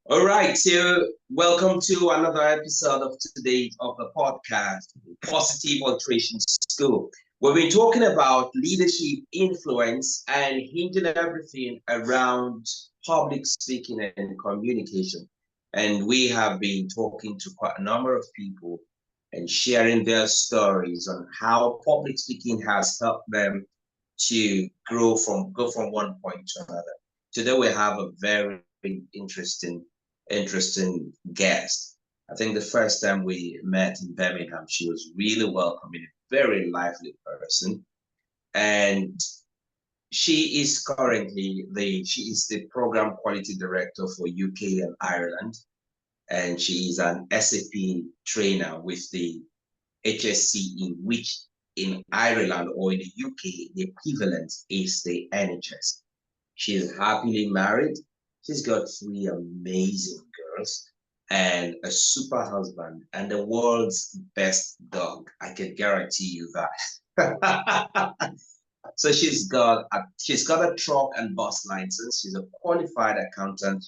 All right, so welcome to another episode of today of the podcast, Positive Alteration School. We've been talking about leadership, influence, and hinging everything around public speaking and communication. And we have been talking to quite a number of people and sharing their stories on how public speaking has helped them to go from one point to another. Today we have a very interesting guest. I think the first time we met in Birmingham, she was really welcoming, a very lively person. And she is the program quality director for UK and Ireland. And she is an SAP trainer with the HSCE, which in Ireland or in the UK, the equivalent is the NHS. She is happily married. She's got three amazing girls and a super husband and the world's best dog. I can guarantee you that. So she's got a truck and bus license. She's a qualified accountant.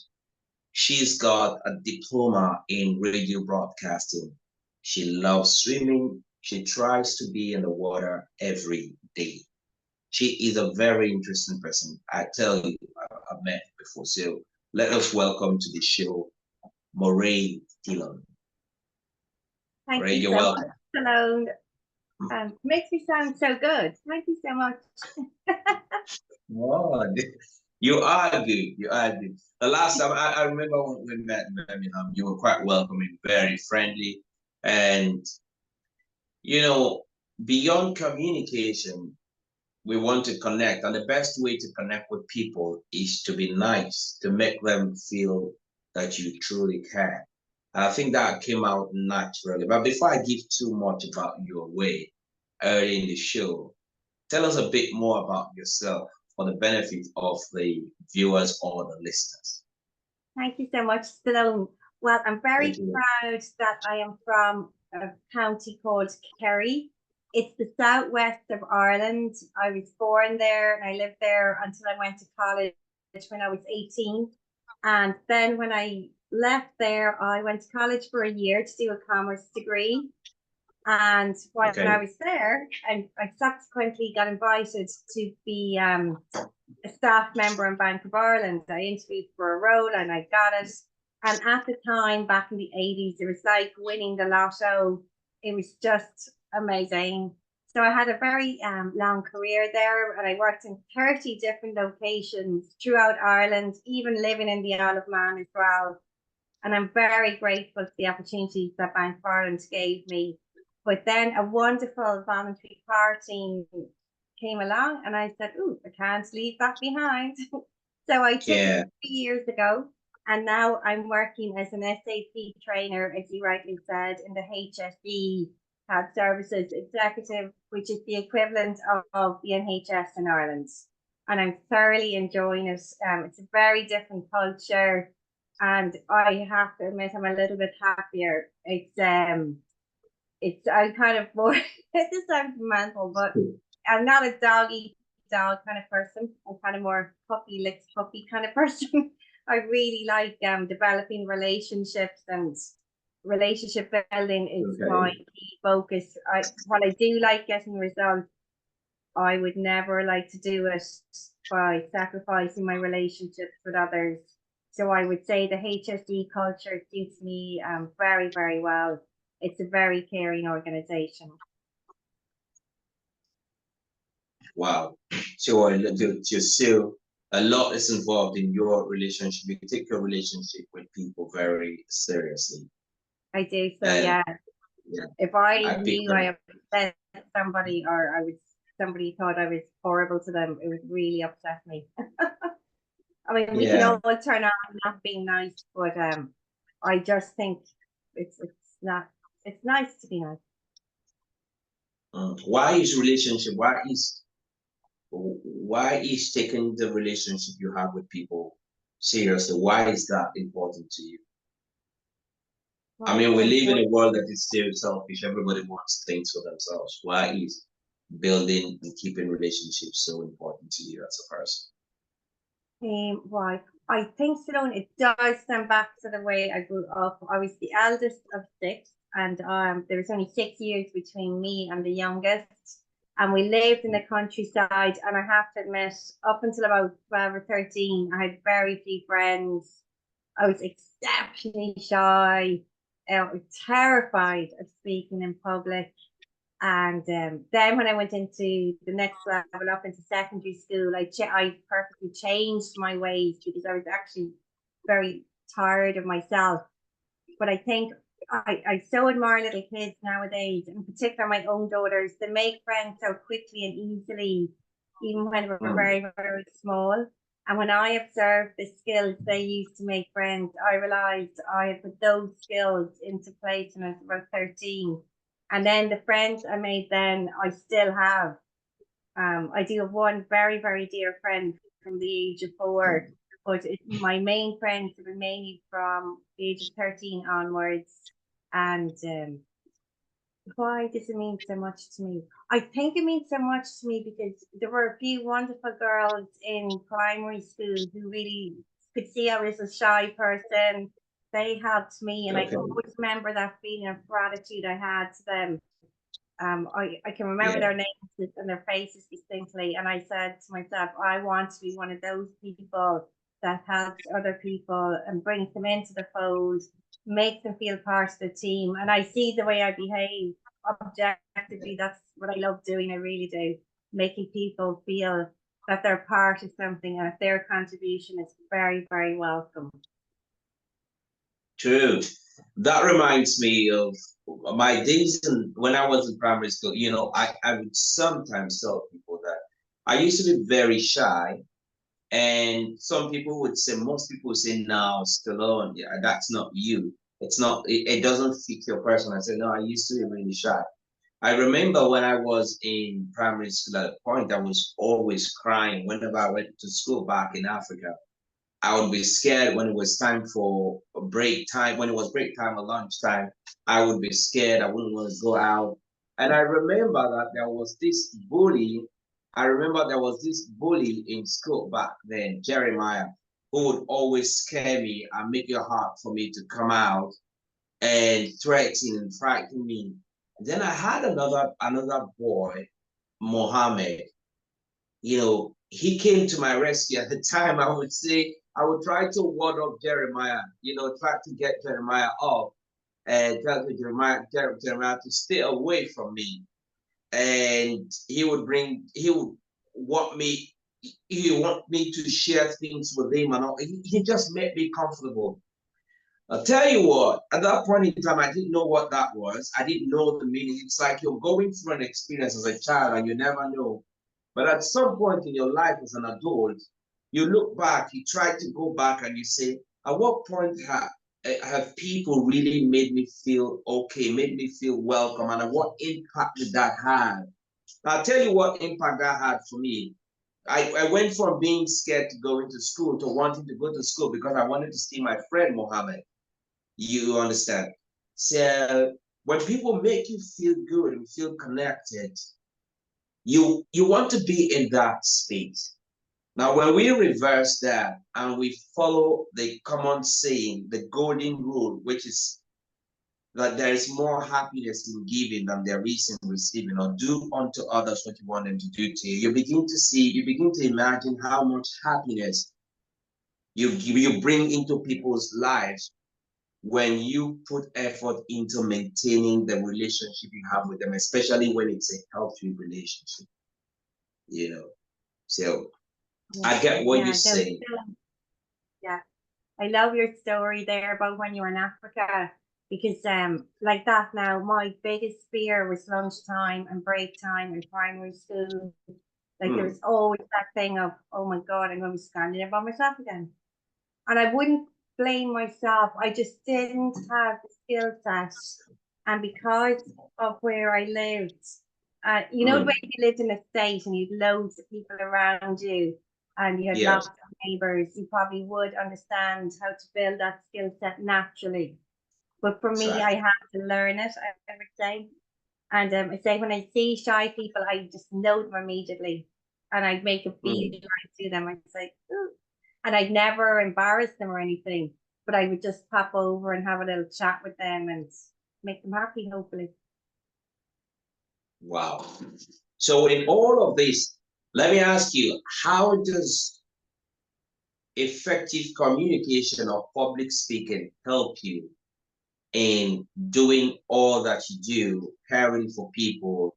She's got a diploma in radio broadcasting. She loves swimming. She tries to be in the water every day. She is a very interesting person. I tell you, I've met before. So let us welcome to the show, Mairead Dillon. Thank Mairead, you you're so welcome. much, Stallone. Makes me sound so good. Thank you so much. Oh, you are good. You are good. The last time I remember when we met in Birmingham, you were quite welcoming, very friendly. And, you know, beyond communication, we want to connect. And the best way to connect with people is to be nice, to make them feel that you truly care. And I think that came out naturally. But before I give too much about your way early in the show, tell us a bit more about yourself for the benefit of the viewers or the listeners. Thank you so much, Stallone. Well, I'm very proud that I am from a county called Kerry. It's the southwest of Ireland. I was born there and I lived there until I went to college when I was 18. And then when I left there, I went to college for a year to do a commerce degree. And when I was there, and I subsequently got invited to be a staff member in Bank of Ireland. I interviewed for a role and I got it. And at the time, back in the 80s, it was like winning the lotto. It was just amazing. So I had a very long career there, and I worked in 30 different locations throughout Ireland, even living in the Isle of Man as well. And I'm very grateful for the opportunities that Bank of Ireland gave me. But then a wonderful voluntary party came along and I said, "Ooh, I can't leave that behind." So I took it 3 years ago, and now I'm working as an SAP trainer, as you rightly said, in the HSE Health Services Executive, which is the equivalent of the NHS in Ireland. And I'm thoroughly enjoying it. It's a very different culture, and I have to admit I'm a little bit happier. I'm kind of more, this sounds mental, but I'm not a dog kind of person. I'm kind of more puppy licks puppy kind of person. I really like developing relationships, and relationship building is my key focus. While I do like getting results, I would never like to do it by sacrificing my relationships with others. So I would say the HSE culture suits me very, very well. It's a very caring organization. Wow. So a lot is involved in your relationship. You take your relationship with people very seriously. I do. So yeah. If I knew I upset somebody, or somebody thought I was horrible to them, it would really upset me. I mean, we can all turn on not being nice, but I just think it's nice to be nice. Why is taking the relationship you have with people seriously? Why is that important to you? I mean, we live in a world that is still selfish. Everybody wants things for themselves. Why is building and keeping relationships so important to you as a person? Why? I think, Stallone, it does stem back to the way I grew up. I was the eldest of six, and there was only 6 years between me and the youngest. And we lived in the countryside. And I have to admit, up until about 12 or 13, I had very few friends. I was exceptionally shy, terrified of speaking in public. And then when I went into the next level up into secondary school, I perfectly changed my ways because I was actually very tired of myself. But I think I so admire little kids nowadays, in particular my own daughters. They make friends so quickly and easily, even when we're very, very small. And when I observed the skills they used to make friends, I realized I had put those skills into place when I was about 13. And then the friends I made then, I still have. I do have one very, very dear friend from the age of 4, but my main friends have been mainly from the age of 13 onwards. And why does it mean so much to me? I think it means so much to me because there were a few wonderful girls in primary school who really could see I was a shy person. They helped me, and I always remember that feeling of gratitude I had to them. I can remember their names and their faces distinctly, and I said to myself, I want to be one of those people that helps other people and brings them into the fold, makes them feel part of the team. And I see the way I behave objectively. That's what I love doing. I really do, making people feel that they're part of something and that their contribution is very, very welcome. True. That reminds me of my days when I was in primary school. You know, I would sometimes tell people that I used to be very shy. And some people would say, most people would say, no, Stallone, yeah, that's not you. It's not, it doesn't fit your person. I said, no, I used to be really shy. I remember when I was in primary school at a point, I was always crying whenever I went to school back in Africa. I would be scared when it was time for break time. When it was break time or lunch time, I would be scared. I wouldn't want to go out. And I remember that there was this bully. I remember there was this bully in school back then, Jeremiah, who would always scare me and make it hard for me to come out and threaten and frighten me. Then I had another boy, Mohammed. You know, he came to my rescue. At the time, I would say, I would try to ward off Jeremiah, you know, try to get Jeremiah off and tell Jeremiah to stay away from me. And he would want me, he would want me to share things with him and all. He just made me comfortable. I'll tell you what, at that point in time, I didn't know what that was. I didn't know the meaning. It's like you're going through an experience as a child and you never know. But at some point in your life as an adult, you look back, you try to go back and you say, at what point have people really made me feel okay, made me feel welcome, and what impact did that have? I'll tell you what impact that had for me. I went from being scared to go into school to wanting to go to school because I wanted to see my friend Mohammed. You understand? So when people make you feel good and feel connected, you want to be in that space. Now, when we reverse that and we follow the common saying, the golden rule, which is that there is more happiness in giving than there is in receiving, or do unto others what you want them to do to you, you begin to see, you begin to imagine how much happiness you bring into people's lives when you put effort into maintaining the relationship you have with them, especially when it's a healthy relationship, you know. So I get what you're saying. Yeah, I love your story there about when you were in Africa, because like that now, my biggest fear was lunchtime and break time in primary school. Like there was always that thing of, oh my God, I'm going to be standing there by myself again. And I wouldn't blame myself. I just didn't have the skill set. And because of where I lived, you know, the way you lived in a state and you had loads of people around you and you had lots of neighbours, you probably would understand how to build that skill set naturally. But for me, I had to learn it, I would say. And I say when I see shy people, I just know them immediately. And I'd make a beeline to them. I'd say, ooh. And I'd never embarrass them or anything, but I would just pop over and have a little chat with them and make them happy, hopefully. Wow. So in all of this, let me ask you, how does effective communication or public speaking help you in doing all that you do, caring for people,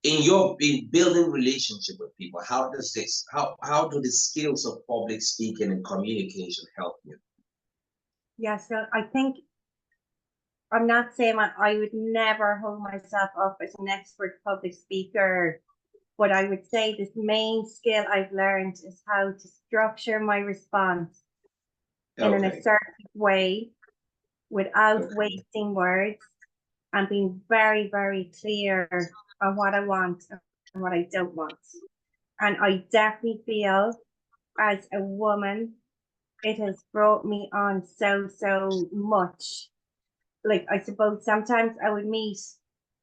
in building relationship with people? How does this, how do the skills of public speaking and communication help you? Yeah, so I think I'm not saying I would never hold myself up as an expert public speaker, but I would say this main skill I've learned is how to structure my response in an assertive way without wasting words and being very, very clear on what I want and what I don't want. And I definitely feel as a woman, it has brought me on so much. Like, I suppose sometimes I would meet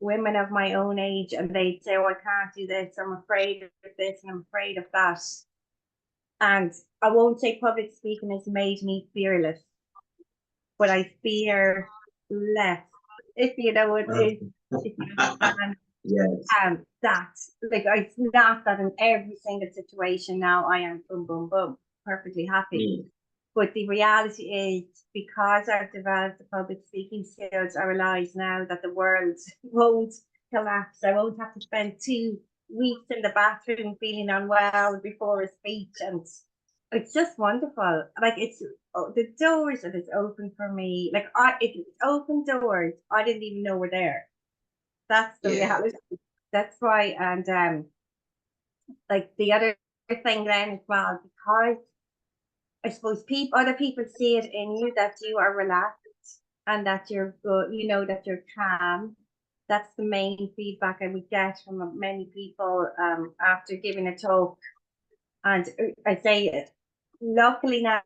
women of my own age and they'd say, oh, I can't do this, I'm afraid of this and I'm afraid of that. And I won't say public speaking has made me fearless, but I fear less, if you know what it is, if you understand. Yes. That, like, it's not that in every single situation now I am boom, boom, boom, perfectly happy. But the reality is, because I've developed the public speaking skills, I realize now that the world won't collapse. I won't have to spend 2 weeks in the bathroom feeling unwell before a speech. And it's just wonderful. Like, it's the doors that it's open for me. Like, it's open doors I didn't even know were there. That's the reality. That's why. And like, the other thing then as well, because I suppose other people see it in you that you are relaxed and that you're good, you know, that you're calm. That's the main feedback I would get from many people after giving a talk. And I say it, luckily now,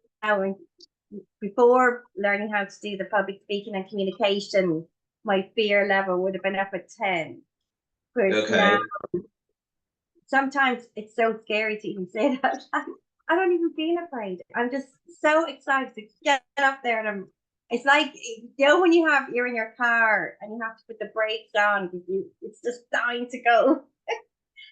before learning how to do the public speaking and communication, my fear level would have been up at 10. Whereas now, sometimes it's so scary to even say that. I don't even feel afraid. I'm just so excited to get up there. And it's like, you know, when you're in your car and you have to put the brakes on because it's just dying to go.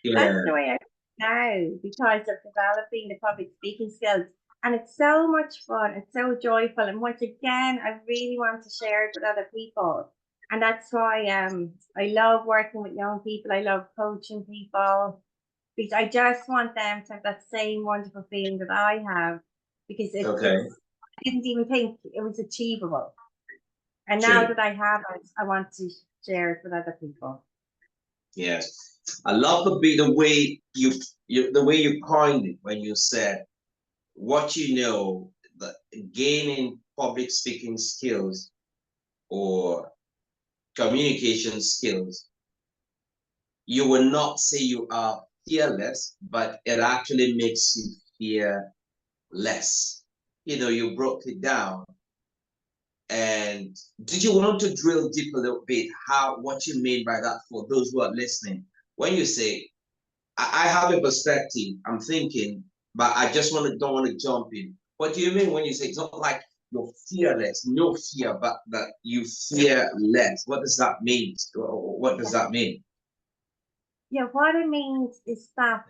That's the way I feel now, because of developing the public speaking skills. And it's so much fun. It's so joyful. And once again, I really want to share it with other people. And that's why I love working with young people. I love coaching people, because I just want them to have that same wonderful feeling that I have, because I didn't even think it was achievable. And now that I have it, I want to share it with other people. Yes. I love the way you coined it when you said what you know, the gaining public speaking skills or communication skills. You will not say you are fearless, but it actually makes you fear less. You know, you broke it down. And did you want to drill deep a little bit what you mean by that for those who are listening? When you say, I have a perspective, I'm thinking, but I just don't want to jump in. What do you mean when you say it's not like you're fearless, no fear, but that you fear less? What does that mean? What does that mean? Yeah, what it means is that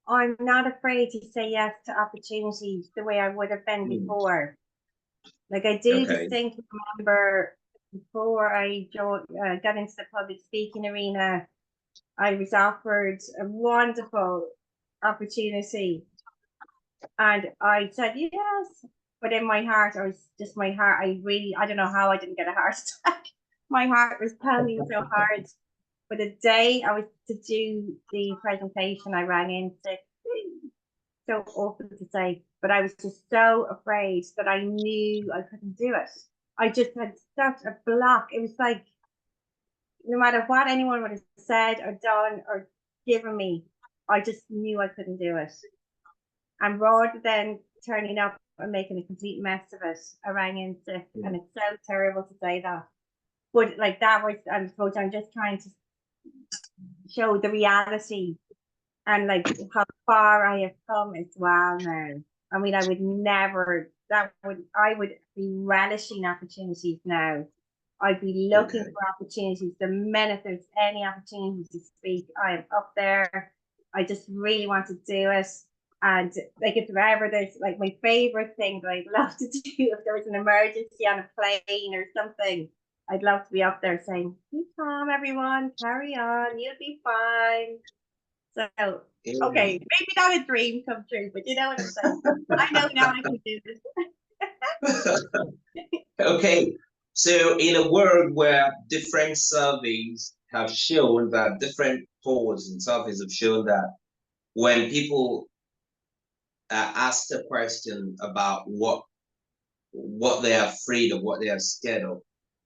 I'm not afraid to say yes to opportunities the way I would have been before. Like, I do distinctly remember before I got into the public speaking arena, I was offered a wonderful opportunity. And I said yes. But in my heart, I don't know how I didn't get a heart attack. My heart was pounding so hard. But the day I was to do the presentation, I rang in sick. So awful to say, but I was just so afraid that I knew I couldn't do it. I just had such a block. It was like, no matter what anyone would have said or done or given me, I just knew I couldn't do it. And rather than turning up and making a complete mess of it, I rang in sick. And it's so terrible to say that. But like, that was, I suppose I'm just trying to show the reality and like how far I have come as well now. I mean, I would never, I would be relishing opportunities now. I'd be looking for opportunities. The minute there's any opportunity to speak, I am up there. I just really want to do it. And like, if ever there's like my favorite thing that I'd love to do, if there was an emergency on a plane or something, I'd love to be up there saying, "Be calm, everyone, carry on, you'll be fine." So, okay, maybe not a dream come true, but you know what I'm saying. I know now I can do this. Okay, so in a world where different surveys have shown that different polls and surveys have shown that when people ask a question about what they are afraid of, what they are scared of,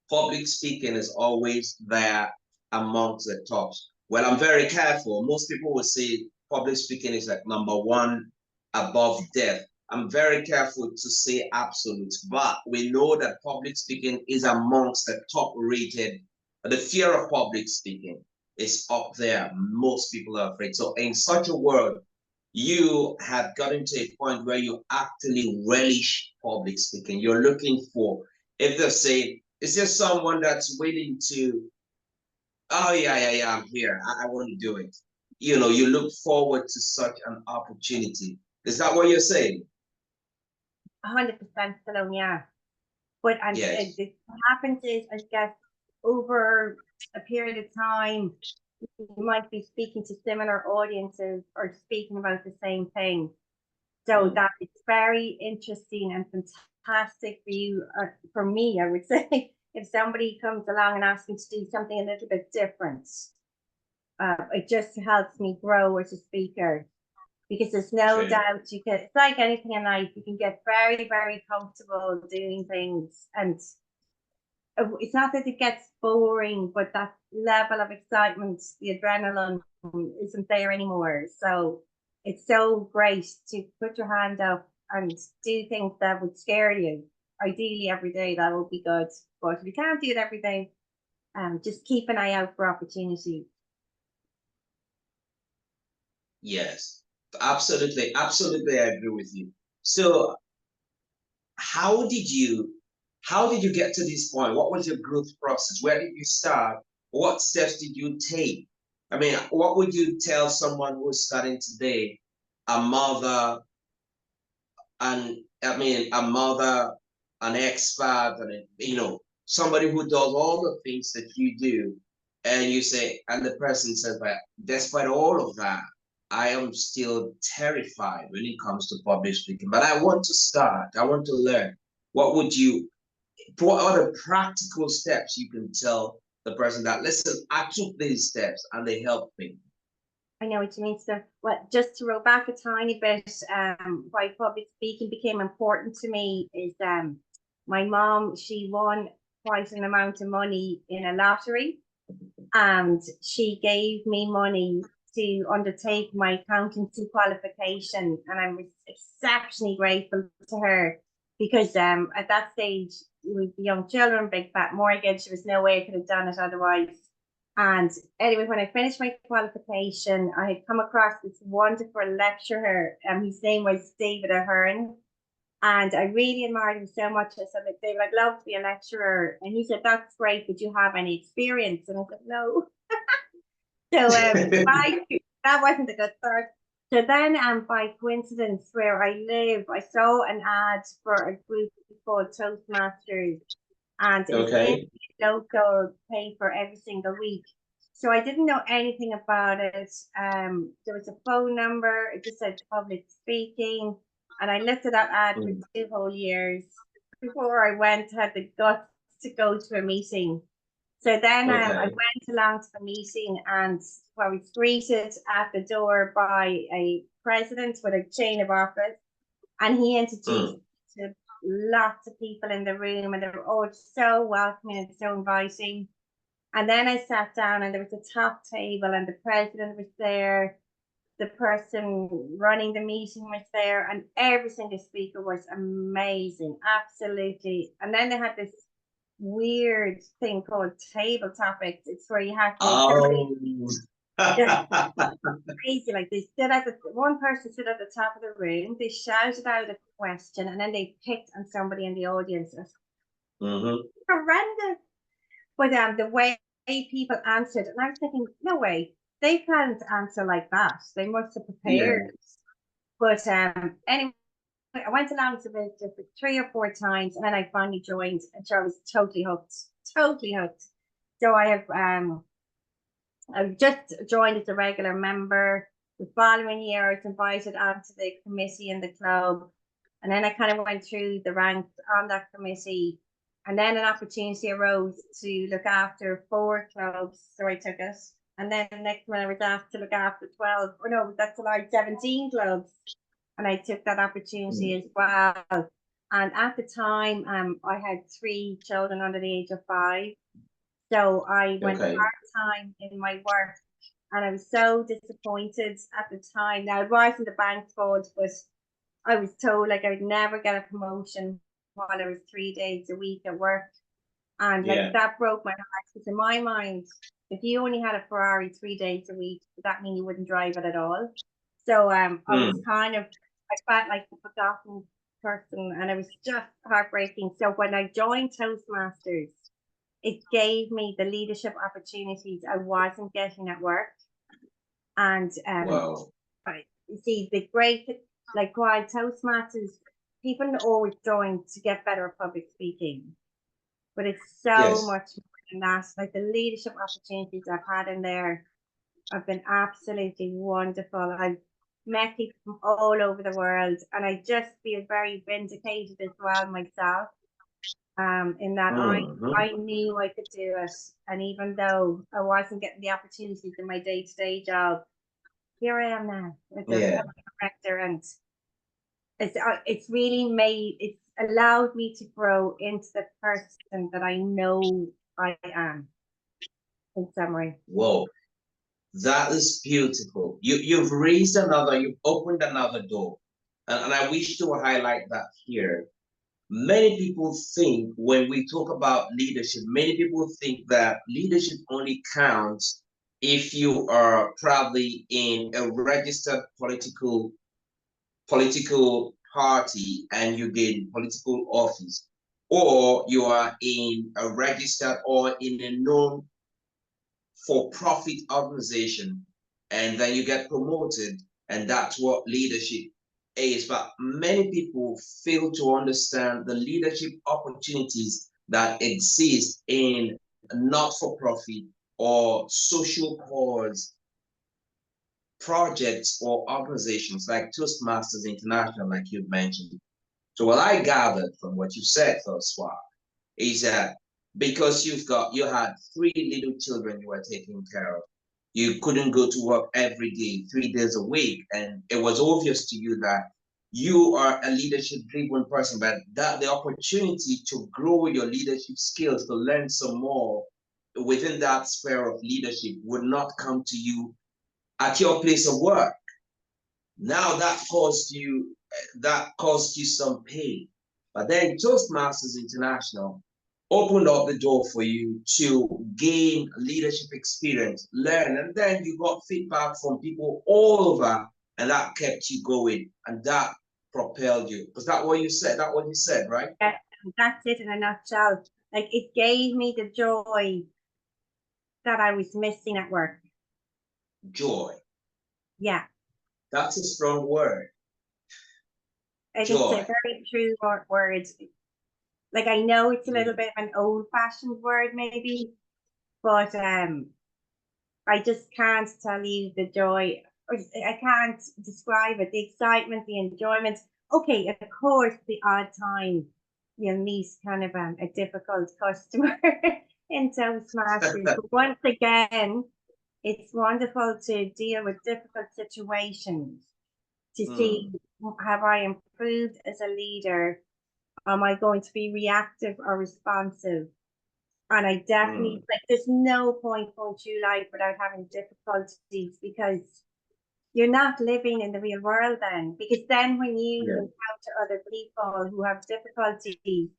public speaking is always there amongst the tops. Well, I'm very careful. Most people will say public speaking is like number one above death. I'm very careful to say absolutes, but we know that public speaking is amongst the top rated. The fear of public speaking is up there. Most people are afraid. So in such a world, you have gotten to a point where you actually relish public speaking. You're looking for, if they say, is there someone that's willing to, oh yeah, I'm here, I want to do it. You know, you look forward to such an opportunity. Is that what you're saying? 100% Stallone, yeah. But yes. what happens is, I guess, over a period of time, you might be speaking to similar audiences or speaking about the same thing. So that it's very interesting and fantastic for you, for me, I would say, if somebody comes along and asks me to do something a little bit different. It just helps me grow as a speaker, because there's no doubt it's like anything in life, you can get very, very comfortable doing things, and it's not that it gets boring, but that level of excitement, the adrenaline, isn't there anymore. So it's so great to put your hand up and do things that would scare you. Ideally every day, that would be good. But if you can't do it every day, just keep an eye out for opportunities. Yes, absolutely. Absolutely, I agree with you. So how did you get to this point? What was your growth process? Where did you start? What steps did you take? I mean, what would you tell someone who's starting today, a mother, and I mean, a mother, an expert, and somebody who does all the things that you do, and you say, and the person says, but despite all of that, I am still terrified when it comes to public speaking, but I want to start, I want to learn. What are the practical steps you can tell the person that, listen, I took these steps and they helped me? I know what you mean, sir. Well, just to roll back a tiny bit, why public speaking became important to me is my mom, she won quite an amount of money in a lottery, and she gave me money to undertake my accountancy qualification, and I'm exceptionally grateful to her, because at that stage, with young children, big fat mortgage, there was no way I could have done it otherwise. And anyway, when I finished my qualification, I had come across this wonderful lecturer, and his name was David Ahern. And I really admired him so much. I said, like, David, I'd love to be a lecturer. And he said, that's great, but you have any experience? And I said, no. So that wasn't a good start. So then, by coincidence, where I live, I saw an ad for a group called Toastmasters, and it was in the local paper every single week. So I didn't know anything about it. There was a phone number. It just said public speaking, and I looked at that ad for 2 whole years before I had the guts to go to a meeting. So then I went along to the meeting, and I was greeted at the door by a president with a chain of office, and he introduced me to lots of people in the room, and they were all so welcoming and so inviting. And then I sat down, and there was a top table, and the president was there, the person running the meeting was there, and every single speaker was amazing, absolutely. And then they had this weird thing called table topics. It's where you have to Just crazy. Like they stood at one person stood at the top of the room, they shouted out a question, and then they picked on somebody in the audience. It was horrendous. But the way people answered, and I was thinking, no way, they can't answer like that. They must have prepared. Yes. But anyway, I went along to this just 3 or 4 times, and then I finally joined, and so I was totally hooked, totally hooked. So I've just joined as a regular member. The following year, I was invited onto the committee in the club, and then I kind of went through the ranks on that committee. And then an opportunity arose to look after 4 clubs, so I took it. And then the next one I was asked to look after 12, or no, that's like 17 clubs, and I took that opportunity as well. And at the time, I had 3 children under the age of 5. So I went part-time in my work, and I was so disappointed at the time. Now, it wasn't the bank's fault, but I was told like I would never get a promotion while I was 3 days a week at work. And like that broke my heart, because in my mind, if you only had a Ferrari 3 days a week, would that mean you wouldn't drive it at all? So I was kind of, I felt like the forgotten person, and it was just heartbreaking. So when I joined Toastmasters, it gave me the leadership opportunities I wasn't getting at work. And you see, the great, like, while Toastmasters, people always join to get better at public speaking, but it's so much more than that. Like, the leadership opportunities I've had in there have been absolutely wonderful. I've met people from all over the world, and I just feel very vindicated as well myself. In that I knew I could do it, and even though I wasn't getting the opportunities in my day-to-day job, here I am now as a director, and it's allowed me to grow into the person that I know I am, in summary. Whoa, that is beautiful. You've opened another door, and I wish to highlight that here. Many people think when we talk about leadership, many people think that leadership only counts if you are probably in a registered political party and you gain political office, or you are in a registered or in a known for-profit organization, and then you get promoted, and that's what leadership is. But many people fail to understand the leadership opportunities that exist in not-for-profit or social cause projects or organizations like Toastmasters International, like you've mentioned. So what I gathered from what you said thus far is that because you had 3 little children you were taking care of, you couldn't go to work every day, 3 days a week, and it was obvious to you that you are a leadership driven person, but that the opportunity to grow your leadership skills, to learn some more within that sphere of leadership would not come to you at your place of work. Now that caused you some pain. But then Toastmasters International opened up the door for you to gain leadership experience, learn, and then you got feedback from people all over, and that kept you going, and that propelled you. Was that what you said? That what you said, right? Yeah, that's it in a nutshell. Like, it gave me the joy that I was missing at work. Joy. Yeah. That's a strong word. It's a very true word. Like, I know it's a little bit of an old-fashioned word, maybe, but I just can't tell you the joy. I can't describe it. The excitement, the enjoyment. Okay, of course, the odd time you'll meet kind of a difficult customer in Toastmasters. But once again, it's wonderful to deal with difficult situations, to see, have I improved as a leader? Am I going to be reactive or responsive? And I definitely, like, there's no point going through life without having difficulties, because you're not living in the real world then. Because then when you encounter other people who have difficulties,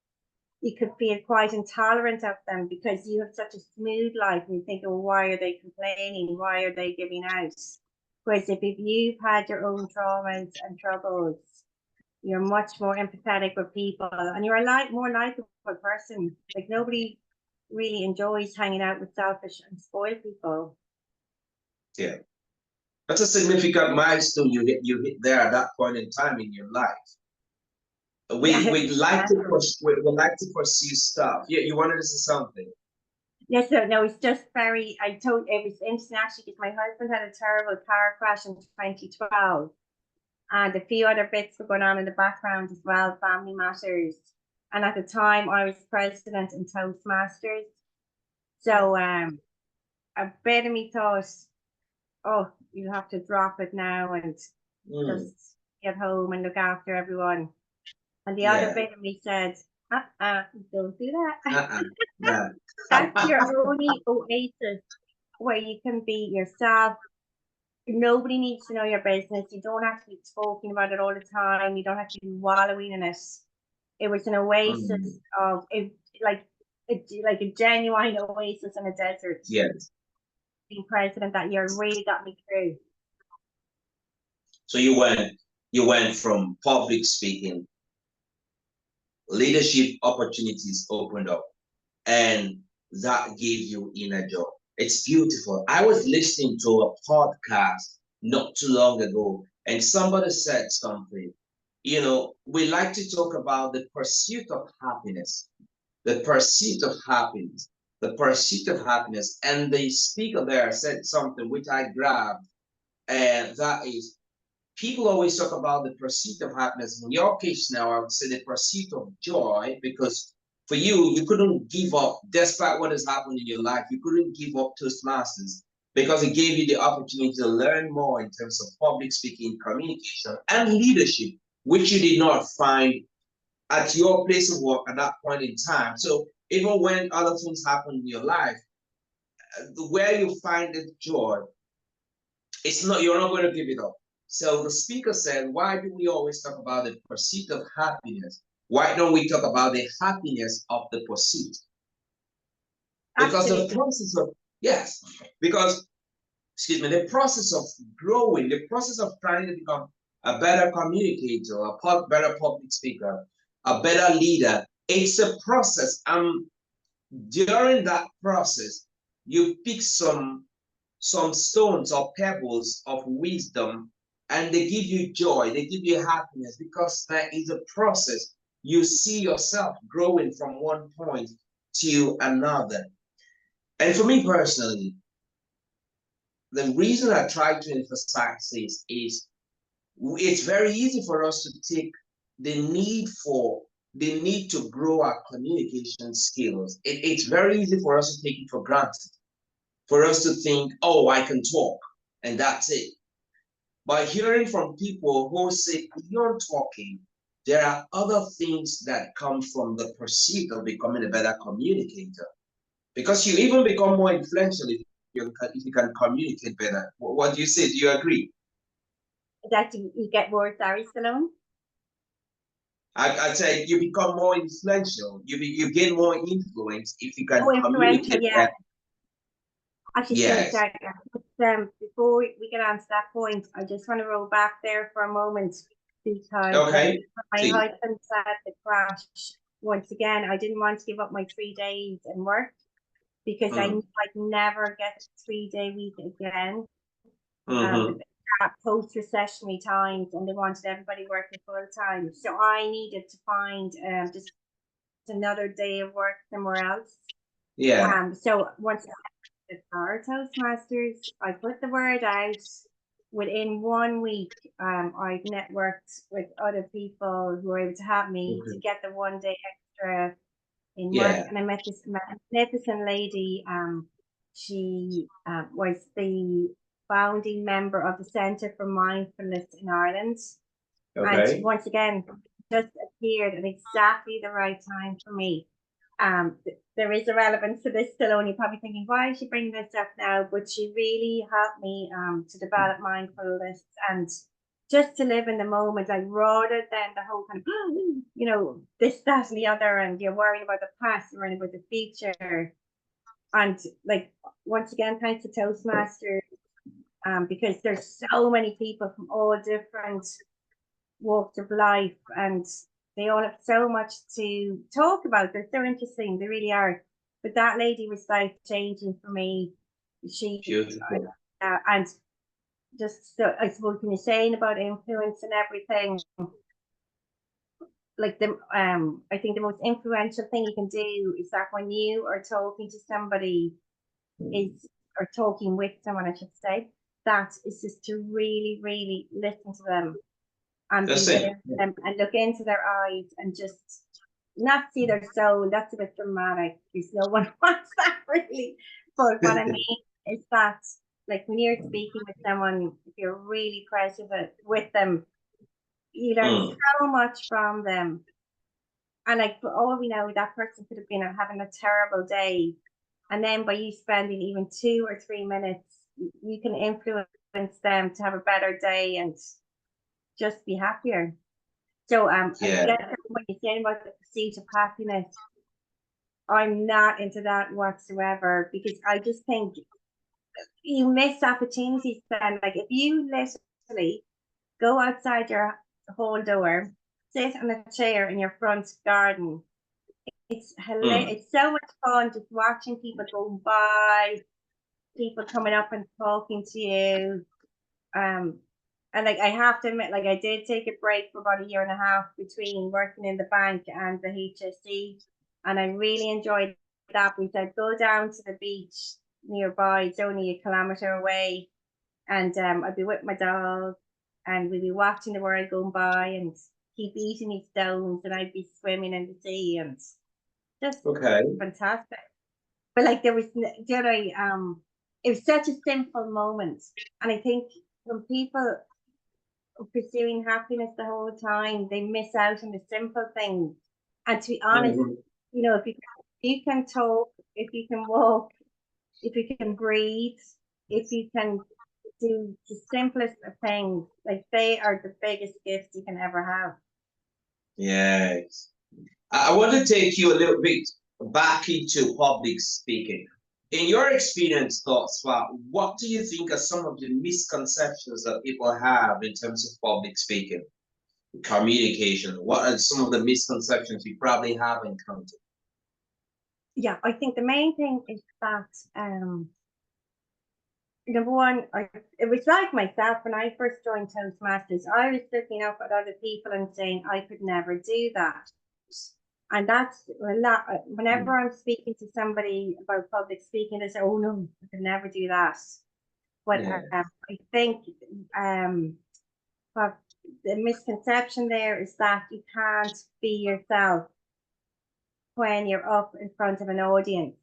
you could feel quite intolerant of them because you have such a smooth life and you think, oh, why are they complaining? Why are they giving out? Whereas if you've had your own traumas and troubles, you're much more empathetic with people and you're a more likable person. Like nobody really enjoys hanging out with selfish and spoiled people. Yeah. That's a significant milestone you hit there at that point in time in your life. We like to pursue stuff. Yeah, you wanted to say something. Yes, no, it's just very. It was international because my husband had a terrible car crash in 2012, and a few other bits were going on in the background as well, family matters. And at the time, I was president in Toastmasters, so a bit of me thought, oh, you have to drop it now and just get home and look after everyone. And the other bit of me said, don't do that. Yeah. That's your only oasis where you can be yourself. Nobody needs to know your business. You don't have to be talking about it all the time. You don't have to be wallowing in it. It was an oasis of like a genuine oasis in a desert. Yes. Being president that year really got me through. So you went from public speaking, leadership opportunities opened up, and that gave you inner joy. It's beautiful. I was listening to a podcast not too long ago, and somebody said something. You know, we like to talk about the pursuit of happiness, the pursuit of happiness, the pursuit of happiness. And the speaker there said something which I grabbed, and that is, people always talk about the pursuit of happiness. In your case now, I would say the pursuit of joy, because for you, you couldn't give up, despite what has happened in your life, you couldn't give up Toastmasters because it gave you the opportunity to learn more in terms of public speaking, communication, and leadership, which you did not find at your place of work at that point in time. So even when other things happen in your life, where you find the joy, you're not going to give it up. So the speaker said, why do we always talk about the pursuit of happiness? Why don't we talk about the happiness of the pursuit? Because the process of, the process of growing, the process of trying to become a better communicator, a better public speaker, a better leader, it's a process. During that process, you pick some stones or pebbles of wisdom, and they give you joy, they give you happiness, because that is a process. You see yourself growing from one point to another. And for me personally, the reason I try to emphasize this is it's very easy for us to take the need to grow our communication skills. It's very easy for us to take it for granted, for us to think, oh, I can talk, and that's it. But hearing from people who say, beyond talking, there are other things that come from the pursuit of becoming a better communicator. Because you even become more influential if you can communicate better. What do you say? Do you agree? That you get more, sorry, Stallone? I'd say you become more influential. You gain more influence if you can communicate better. Actually, yes. Before we get on to that point, I just want to roll back there for a moment, because my husband had the crash. Once again, I didn't want to give up my 3 days in work because I knew I'd never get a 3-day week again. Post-recessionary times, and they wanted everybody working full time. So I needed to find just another day of work somewhere else. Yeah. So once our Toastmasters, I put the word out. Within 1 week, I networked with other people who were able to help me to get the 1 day extra in work. And I met this magnificent lady. She was the founding member of the Centre for Mindfulness in Ireland. And she, once again, just appeared at exactly the right time for me. There is a relevance to this, Stallone. You're probably thinking, why is she bringing this up now? But she really helped me to develop mindfulness and just to live in the moment, like rather than the whole kind of, this, that, and the other, and you're worrying about the past, you're worrying about the future. And like, once again, thanks to Toastmasters, because there's so many people from all different walks of life, and they all have so much to talk about. They're so interesting, they really are. But that lady was life changing for me. She, Beautiful. and just so, I suppose, when you're saying about influence and everything, like I think the most influential thing you can do is that when you are talking to somebody, or talking with someone, I should say, that is just to really, really listen to them and be with them and look into their eyes and just not see their soul. That's a bit dramatic because no one wants that really. But what I mean is that, like, when you're speaking with someone, if you're really present with them, you learn so much from them. And like, for all we know, that person could have been having a terrible day. And then by you spending even 2 or 3 minutes, you can influence them to have a better day and just be happier. So I get what you're saying about the pursuit of happiness. I'm not into that whatsoever, because I just think you miss opportunities then. Like, if you literally go outside your hall door, sit on a chair in your front garden, it's hilarious. It's so much fun just watching people go by, people coming up and talking to you. And like, I have to admit, like, I did take a break for about 1.5 years between working in the bank and the HSE, and I really enjoyed that. We said go down to the beach nearby, it's only 1 kilometre away, and I'd be with my dog, and we'd be watching the world going by, and keep eating these stones, and I'd be swimming in the sea, and just fantastic. But like, there was, it was such a simple moment, and I think when people pursuing happiness the whole time, they miss out on the simple things. And to be honest, if you can talk, if you can walk, if you can breathe, if you can do the simplest of things, like, they are the biggest gifts you can ever have. Yes. I want to take you a little bit back into public speaking. In your experience thus far, what do you think are some of the misconceptions that people have in terms of public speaking, communication? What are some of the misconceptions you probably have encountered? Yeah, I think the main thing is that, number one, it was like myself when I first joined Toastmasters. I was looking up at other people and saying I could never do that. And that's a lot. Whenever I'm speaking to somebody about public speaking, they say, "Oh no, I could never do that." But I think what the misconception there is that you can't be yourself when you're up in front of an audience.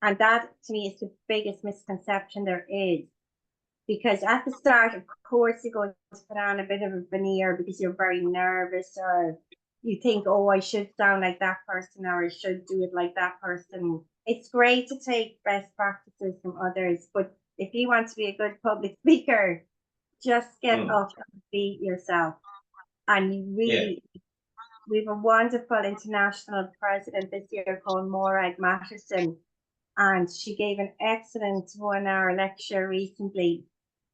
And that, to me, is the biggest misconception there is. Because at the start, of course, you're going to put on a bit of a veneer because you're very nervous, or you think, oh, I should sound like that person, or I should do it like that person. It's great to take best practices from others, but if you want to be a good public speaker, just get up and be yourself. And you really, we have a wonderful international president this year called Mairead Dillon, and she gave an excellent 1-hour lecture recently.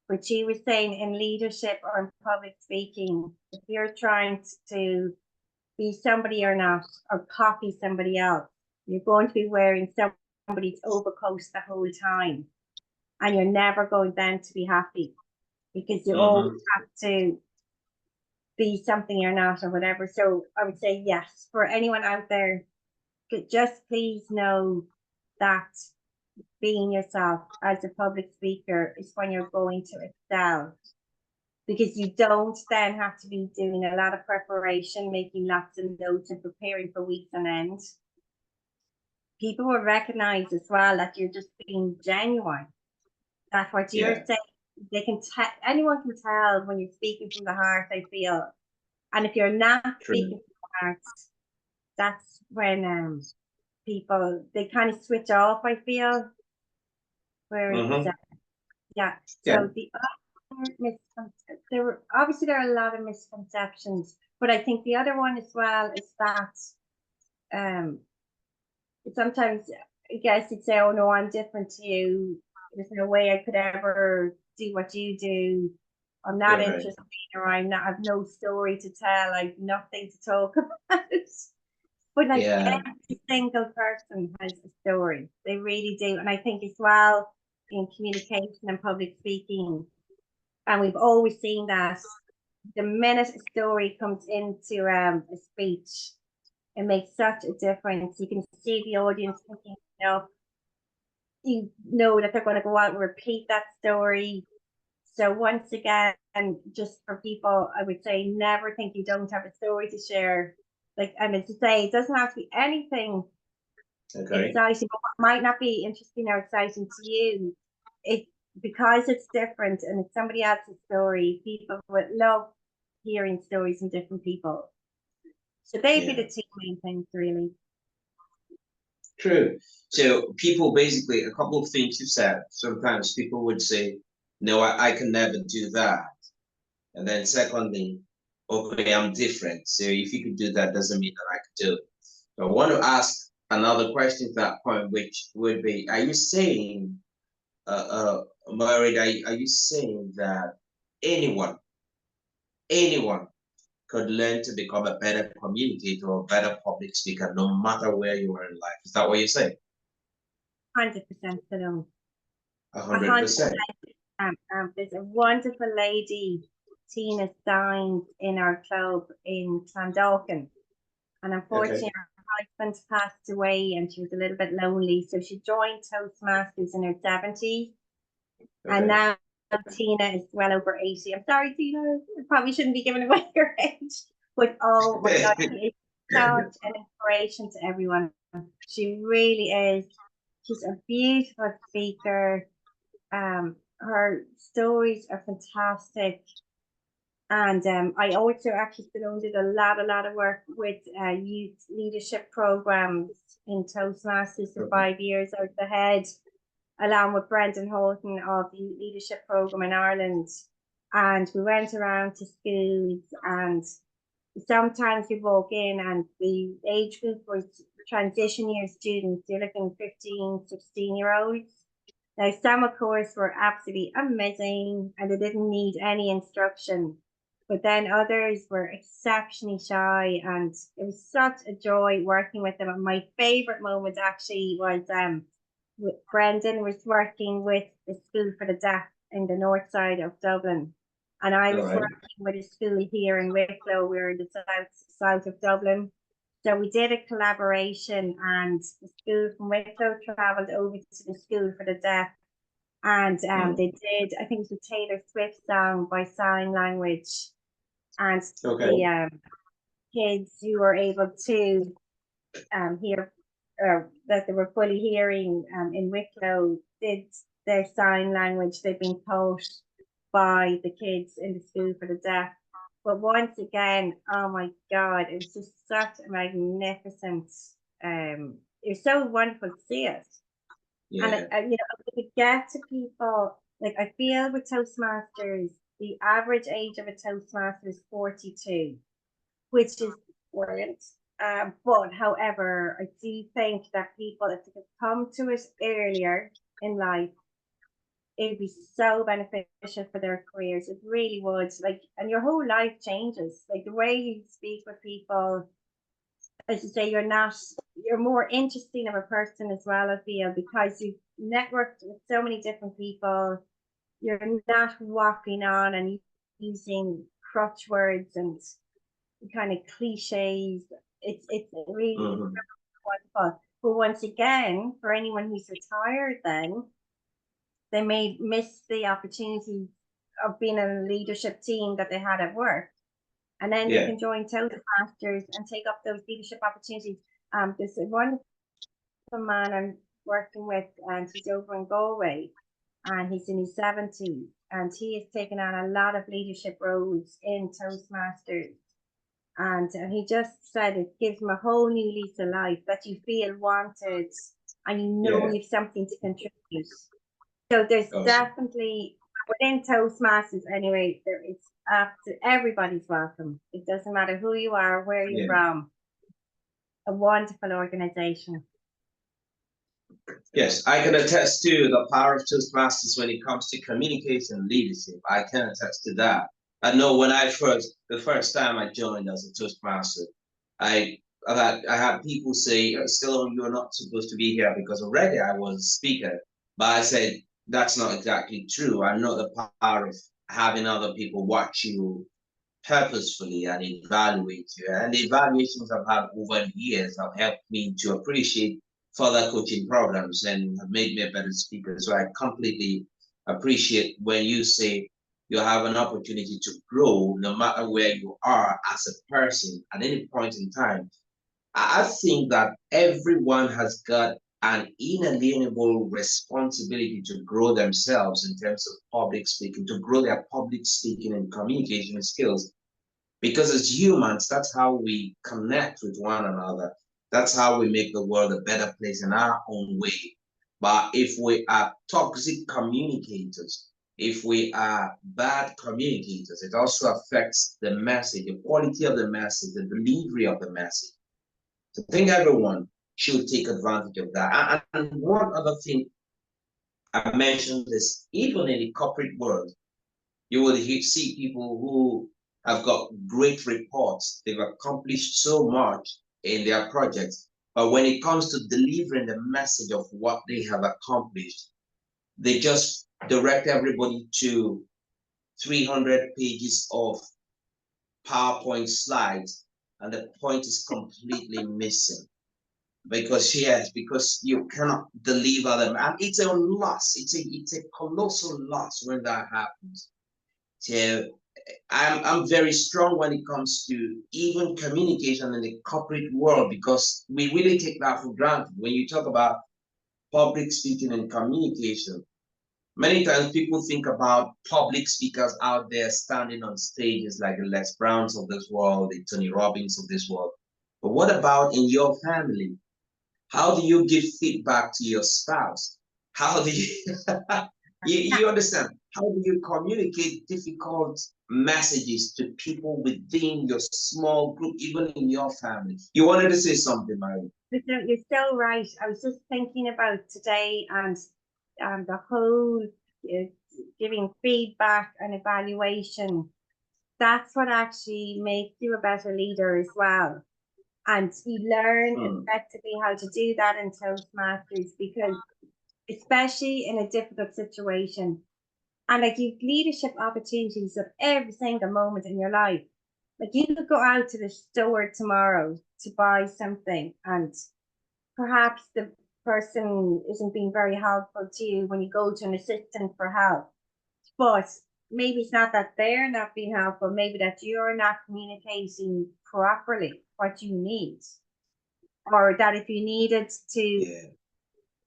But she was saying, in leadership or in public speaking, if you're trying to be somebody you're not, or copy somebody else, you're going to be wearing somebody's overcoat the whole time. And you're never going then to be happy, because you always have to be something you're not, or whatever. So I would say, yes, for anyone out there, just please know that being yourself as a public speaker is when you're going to excel, because you don't then have to be doing a lot of preparation, making lots of notes and preparing for weeks on end. People will recognize as well that you're just being genuine, that what you're saying, they can tell, anyone can tell when you're speaking from the heart, I feel. And if you're not speaking from the heart, that's when people, they kind of switch off, I feel. Whereas, so the other obviously there are a lot of misconceptions, but I think the other one as well is that sometimes I guess you'd say, oh no, I'm different to you. There's no way I could ever do what you do. I'm not interested, or I've no story to tell. I've nothing to talk about. But like every single person has a story. They really do. And I think as well in communication and public speaking, and we've always seen that the minute a story comes into a speech, it makes such a difference. You can see the audience thinking, you know that they're going to go out and repeat that story. So once again, just for people, I would say never think you don't have a story to share. Like, I mean, to say it doesn't have to be anything exciting, but what might not be interesting or exciting to you, because it's different and it's somebody else's story, people would love hearing stories from different people. So they'd be the two main things, really. True. So people basically, a couple of things you said, sometimes people would say, no, I can never do that. And then secondly, okay, I'm different. So if you could do that, doesn't mean that I could do it. So I want to ask another question to that point, which would be, are you saying, Mairead, are you saying that anyone could learn to become a better communicator or a better public speaker, no matter where you are in life? Is that what you're saying? 100% Stallone. 100%. There's a wonderful lady, Tina Stein, in our club in Clondalkin. And unfortunately, her husband passed away and she was a little bit lonely. So she joined Toastmasters in her 70s. And now Tina is well over 80. I'm sorry, Tina, I probably shouldn't be giving away your age. But oh my God, she is such an inspiration to everyone. She really is. She's a beautiful speaker. Her stories are fantastic. And I also actually did a lot of work with youth leadership programs in Toastmasters for 5 years. I was the head, along with Brendan Horton, of the youth leadership program in Ireland. And we went around to schools, and sometimes you walk in and the age group was transition year students. You're looking 15, 16-year-olds. Now, some, of course, were absolutely amazing and they didn't need any instruction. But then others were exceptionally shy, and it was such a joy working with them. And my favorite moment actually was Brendan was working with the School for the Deaf in the north side of Dublin. And I was working with a school here in Wicklow. We're in the south of Dublin. So we did a collaboration, and the school from Wicklow travelled over to the School for the Deaf. And they did, I think it was a Taylor Swift song by sign language. And the kids who were able to hear, that they were fully hearing in Wicklow, did their sign language. They've been taught by the kids in the School for the Deaf. But once again, oh my God, it was just such a magnificent, it was so wonderful to see it. And to get to people, like, I feel with Toastmasters, the average age of a Toastmaster is 42, which is brilliant. But however, I do think that people, if they could come to it earlier in life, it would be so beneficial for their careers. It really would. Like, and your whole life changes. Like, the way you speak with people, as you say, you're more interesting of a person as well, I feel, because you've networked with so many different people. You're not walking on and using crutch words and kind of cliches. It's really wonderful. But once again, for anyone who's retired, then they may miss the opportunity of being in a leadership team that they had at work. And then you can join Toastmasters and take up those leadership opportunities. There's a wonderful man I'm working with, and he's over in Galway, and he's in his 70s, and he has taken on a lot of leadership roles in Toastmasters. And he just said it gives him a whole new lease of life, that you feel wanted and you know you've something to contribute. So there's definitely within Toastmasters, anyway, there is everybody's welcome. It doesn't matter who you are, where you're from. A wonderful organization. Yes, I can attest to the power of Toastmasters when it comes to communication and leadership. I can attest to that. I know when the first time I joined as a Toastmaster, I had people say, Stallone, you're not supposed to be here, because already I was a speaker. But I said, that's not exactly true. I know the power of having other people watch you purposefully and evaluate you. And the evaluations I've had over the years have helped me to appreciate further coaching programs and have made me a better speaker. So I completely appreciate when you say you have an opportunity to grow no matter where you are as a person at any point in time. I think that everyone has got an inalienable responsibility to grow themselves in terms of public speaking, to grow their public speaking and communication skills. Because as humans, that's how we connect with one another. That's how we make the world a better place in our own way. But if we are toxic communicators, if we are bad communicators, it also affects the message, the quality of the message, the delivery of the message. So I think everyone should take advantage of that. And one other thing I mentioned is, even in the corporate world, you will see people who have got great reports. They've accomplished so much in their projects. But when it comes to delivering the message of what they have accomplished, they just direct everybody to 300 pages of PowerPoint slides, and the point is completely missing. Because you cannot deliver them. And it's a loss. It's a colossal loss when that happens. So I'm very strong when it comes to even communication in the corporate world, because we really take that for granted. When you talk about public speaking and communication, many times people think about public speakers out there standing on stages like the Les Browns of this world, the Tony Robbins of this world. But what about in your family? How do you give feedback to your spouse? How do you you understand? How do you communicate difficult messages to people within your small group, even in your family? You wanted to say something, Mary? You're so right. I was just thinking about today and the whole giving feedback and evaluation. That's what actually makes you a better leader as well. And you learn effectively how to do that in Toastmasters, because especially in a difficult situation, and like you've leadership opportunities at every single moment in your life. Like you could go out to the store tomorrow to buy something, and perhaps the person isn't being very helpful to you when you go to an assistant for help. But maybe it's not that they're not being helpful, maybe that you're not communicating properly what you need. Or that if you needed to,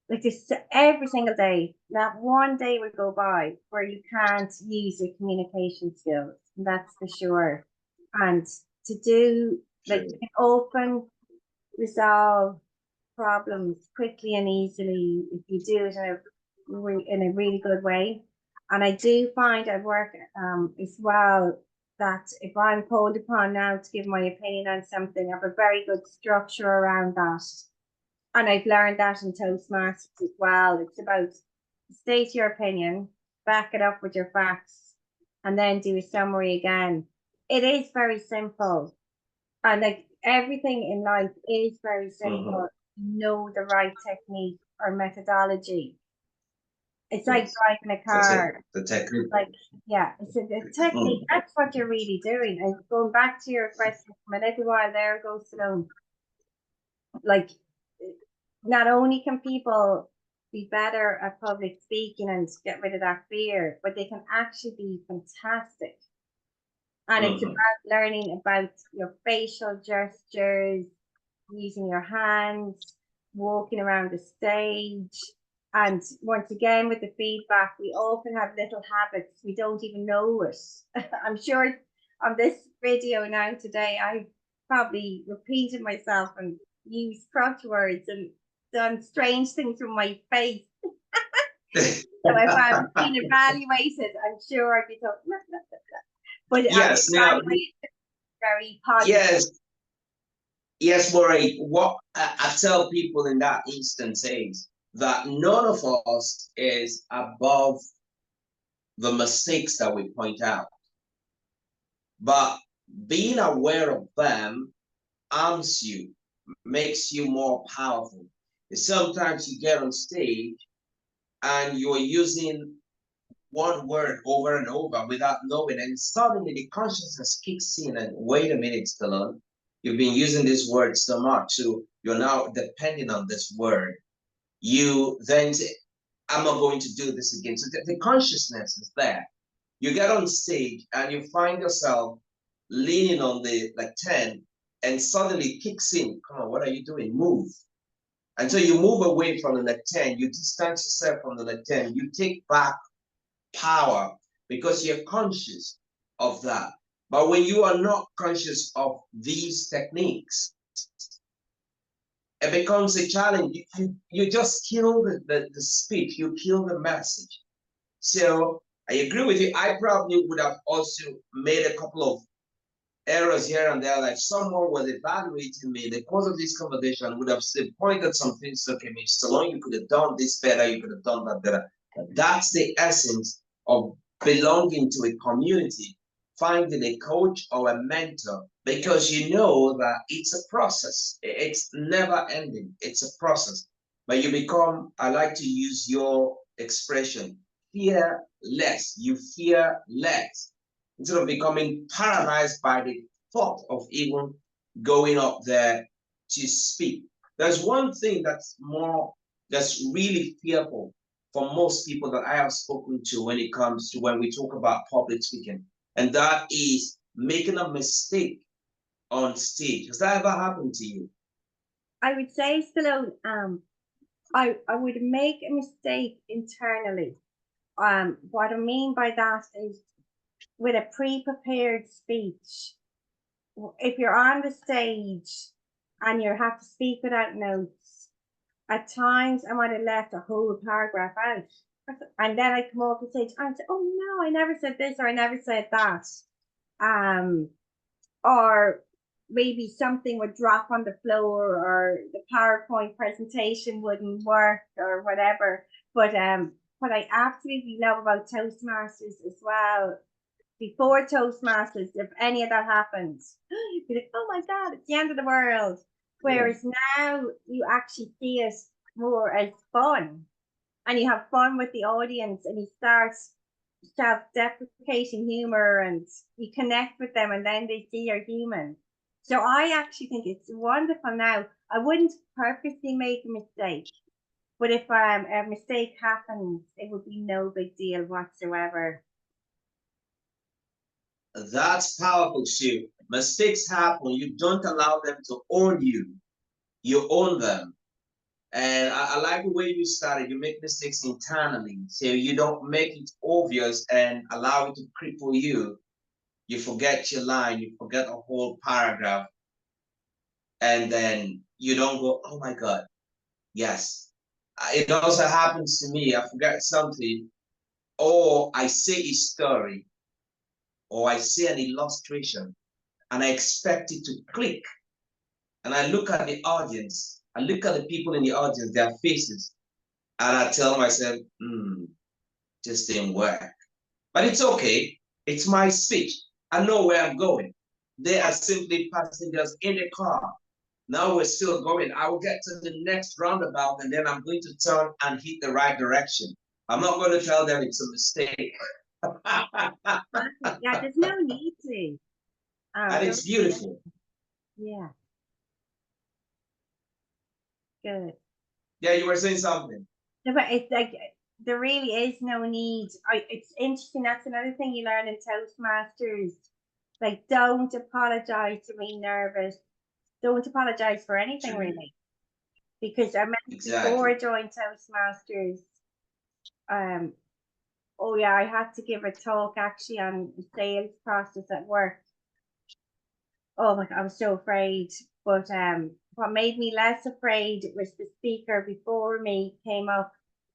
like this every single day, not one day would go by where you can't use your communication skills. That's for sure. And to do like open, resolve problems quickly and easily if you do it in a really good way. And I do find at work as well that if I'm called upon now to give my opinion on something, I have a very good structure around that. And I've learned that in Toastmasters as well. It's about state your opinion, back it up with your facts, and then do a summary again. It is very simple. And like everything in life is very simple. Know the right technique or methodology. It's like driving a car. The technique. Like, yeah, it's the technique. That's what you're really doing. And going back to your question from a little while there ago, Stallone, like, not only can people be better at public speaking and get rid of that fear, but they can actually be fantastic. And it's about learning about your facial gestures, using your hands, walking around the stage. And once again, with the feedback, we often have little habits. We don't even know it. I'm sure on this video now today, I've probably repeated myself and used crosswords and done strange things with my face. So if I'm being evaluated, I'm sure I'd be told, no, no, no, no. But Yes, now, evaluation is very positive. yes, Mairead, what I tell people in that instance is that none of us is above the mistakes that we point out, but being aware of them arms you, makes you more powerful. Sometimes you get on stage and you're using one word over and over without knowing, and suddenly the consciousness kicks in and wait a minute, Stallone, you've been using this word so much, so you're now depending on this word. You then say, I'm not going to do this again. So the consciousness is there. You get on stage and you find yourself leaning on the like 10, and suddenly it kicks in. Come on, what are you doing? Move. And so you move away from the like 10, you distance yourself from the like 10, you take back power because you're conscious of that. But when you are not conscious of these techniques, it becomes a challenge. You just kill the speech, you kill the message. So I agree with you. I probably would have also made a couple of errors here and there. Like someone was evaluating me, the course of this conversation would have said, pointed some things. Okay, Mr. Stallone, you could have done this better, you could have done that better. That's the essence of belonging to a community, finding a coach or a mentor, because you know that it's a process. It's never ending. It's a process. But you become, I like to use your expression, fear less. You fear less instead of becoming paralyzed by the thought of even going up there to speak. There's one thing that's really fearful for most people that I have spoken to when it comes to when we talk about public speaking, and that is making a mistake on stage. Has that ever happened to you? I would say, Stallone, I would make a mistake internally. What I mean by that is with a pre-prepared speech. If you're on the stage and you have to speak without notes, at times I might have left a whole paragraph out. And then I come off the stage and say, oh no, I never said this or I never said that. Or maybe something would drop on the floor or the PowerPoint presentation wouldn't work or whatever. But what I absolutely love about Toastmasters as well, before Toastmasters, if any of that happens, you'd be like, oh my God, it's the end of the world. Whereas now you actually see it more as fun and you have fun with the audience and you start self-deprecating humor and you connect with them and then they see you're human. So I actually think it's wonderful now. I wouldn't purposely make a mistake, but if a mistake happens, it would be no big deal whatsoever. That's powerful, Sue. Mistakes happen. You don't allow them to own you. You own them. And I like the way you started. You make mistakes internally. So you don't make it obvious and allow it to cripple you. You forget your line, you forget a whole paragraph. And then you don't go, oh my God, yes. It also happens to me. I forget something, or I say a story, or I say an illustration, and I expect it to click. And I look at the audience, I look at the people in the audience, their faces, and I tell myself, just didn't work. But it's okay. It's my speech. I know where I'm going. They are simply passengers in the car. Now we're still going. I will get to the next roundabout and then I'm going to turn and hit the right direction. I'm not going to tell them it's a mistake. Yeah, there's no need to. And it's beautiful. Yeah. Good. Yeah, you were saying something. No, but it's like there really is no need. It's interesting. That's another thing you learn in Toastmasters. Like, don't apologize for being nervous. Don't apologize for anything really. Because I remember before I joined Toastmasters, oh yeah, I had to give a talk actually on the sales process at work. Oh my God, I was so afraid. But what made me less afraid was the speaker before me came up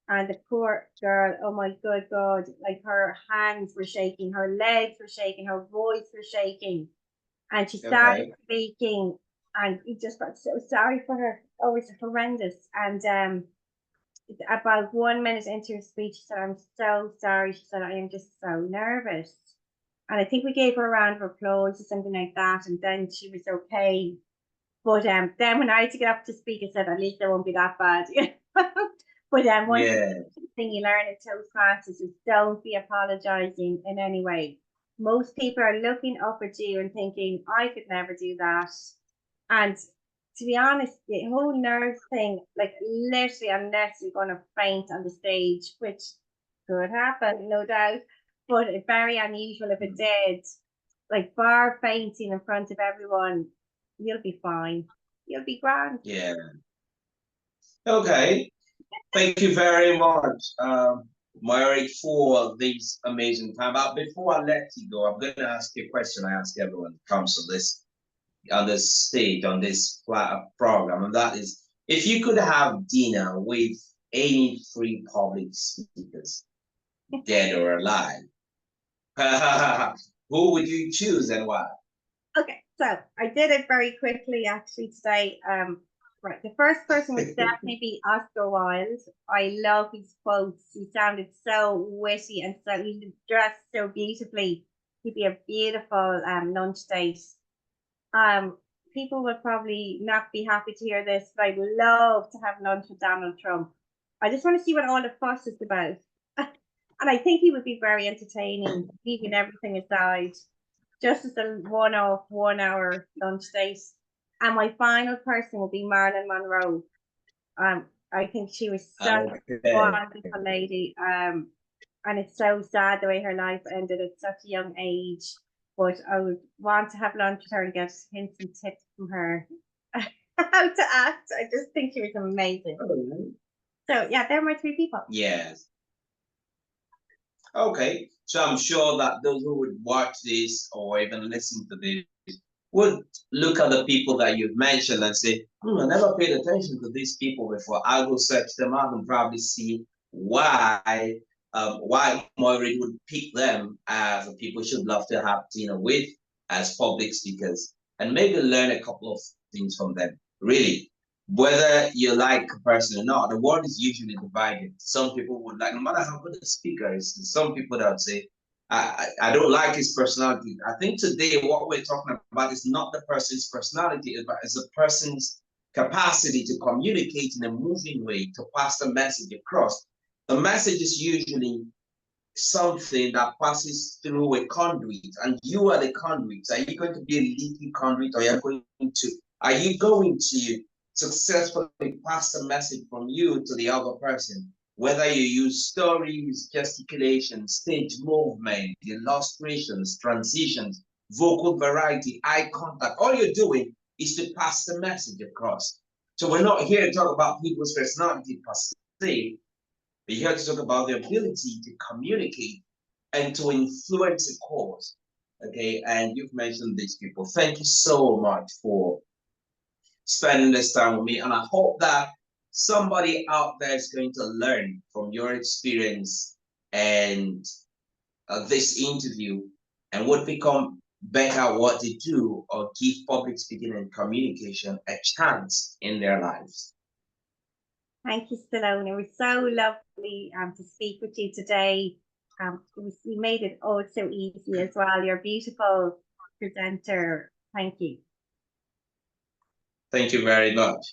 And the poor girl, oh my good God, like her hands were shaking, her legs were shaking, her voice was shaking. And she started speaking, and we just felt so sorry for her. Oh, it's horrendous. And about 1 minute into her speech, she said, "I'm so sorry." She said, "I am just so nervous." And I think we gave her a round of applause or something like that. And then she was okay. But then when I had to get up to speak, I said, "At least I won't be that bad." But one thing you learn in Toastmasters is don't be apologizing in any way. Most people are looking up at you and thinking, "I could never do that." And to be honest, the whole nerves thing, like literally, unless you're going to faint on the stage, which could happen, no doubt, but it's very unusual if it did, like bar fainting in front of everyone, you'll be fine. You'll be grand. Yeah. Okay. Thank you very much, Mairead, for this amazing time. But before I let you go, I'm going to ask you a question I ask everyone who comes on this stage, on this program, and that is, if you could have dinner with any three public speakers, dead or alive, who would you choose and why? Okay, so I did it very quickly actually today. Right, the first person would definitely be Oscar Wilde. I love his quotes. He sounded so witty and so he dressed so beautifully. He'd be a beautiful lunch date. People would probably not be happy to hear this, but I'd love to have lunch with Donald Trump. I just want to see what all the fuss is about. And I think he would be very entertaining, leaving everything aside. Just as a one-off 1 hour lunch date. And my final person will be Marilyn Monroe. I think she was such a wonderful lady. And it's so sad the way her life ended at such a young age. But I would want to have lunch with her and get hints and tips from her how to act. I just think she was amazing. So yeah, they're my three people. Yes. Okay. So I'm sure that those who would watch this or even listen to this would look at the people that you've mentioned and say, I never paid attention to these people before. I will search them out and probably see why Mairead would pick them as the people should love to have dinner with as public speakers and maybe learn a couple of things from them. Really, whether you like a person or not, the world is usually divided. Some people would like, no matter how good the speaker is, some people that would say, I don't like his personality. I think today what we're talking about is not the person's personality, but it's a person's capacity to communicate in a moving way, to pass the message across. The message is usually something that passes through a conduit, and you are the conduit. Are you going to be a leaky conduit, or are you going to successfully pass the message from you to the other person? Whether you use stories, gesticulation, stage movement, illustrations, transitions, vocal variety, eye contact, all you're doing is to pass the message across. So we're not here to talk about people's personality per se. We're here to talk about the ability to communicate and to influence a cause. Okay, and you've mentioned these people. Thank you so much for spending this time with me. And I hope that somebody out there is going to learn from your experience and this interview and would become better at what they do or give public speaking and communication a chance in their lives. Thank you, Stallone. It was so lovely to speak with you today. You made it all so easy as well. You're a beautiful presenter. Thank you. Thank you very much.